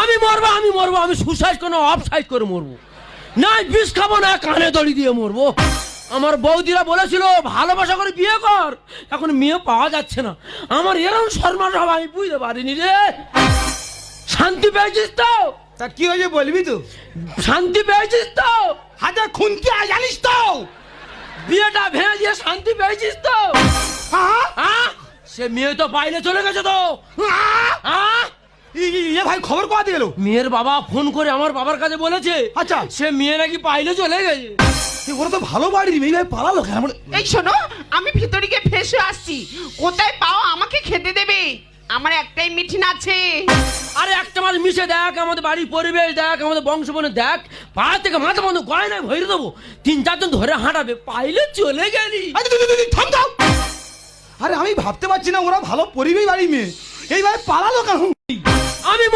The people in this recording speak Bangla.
আমি মরবো, আমি মরবো, আমি সুসাইড কোনো অফসাইড করে মরবো, না বিষ খাবো, না কানে দড়ি দিয়ে মরবো। আমার বৌদিরা বলেছিল ভালোবাসা করে বিয়ে কর, এখন মেয়ে পাওয়া যাচ্ছে না। আমার এরকম সর্বনাশ হবে আমি বুঝতে পারিনি রে। শান্তি পেয়েছিস তো? তা কি হয়েছে বলবি তো? শান্তি পেয়েছিস তো? হাজার খুনতি জানিস তো? বিয়েটা ভেঙে দিয়ে শান্তি পেয়েছিস তো? হ্যাঁ? সে মেয়ে তো বাইরে চলে গেছে তো। ভাই খবর কোথা থেকে এলো? মেয়ের বাবা ফোন করে আমার বাবার কাছে বলেছে, আচ্ছা। সে মেয়ে নাকি বাইরে চলে গেছে। ওরা তো ভালো বাড়ির মেয়ে, ভাই পালালো কেন? এই শোনো, আমি ভিতরে গিয়ে ফেসে আসছি। কোথায় পাও আমাকে খেতে দেবে? আমার একটাই মিঠিন আছে। আরে একটা মাস মিশে দেখ, আমাদের বাড়ির পরিবেশ দেখ, আমাদের বংশবনে দেখ, পা থেকে মাথা বন্ধ গয়নায় ভরে দেবো, 3-4 জন ধরে হাঁটাবে, পাইলে চলে গেলি। থাম থাম। আরে আমি ভাবতে পারছি না ওরা ভালো পরিবেশ বাড়ির মেয়ে, এইভাবে পালালো কেন?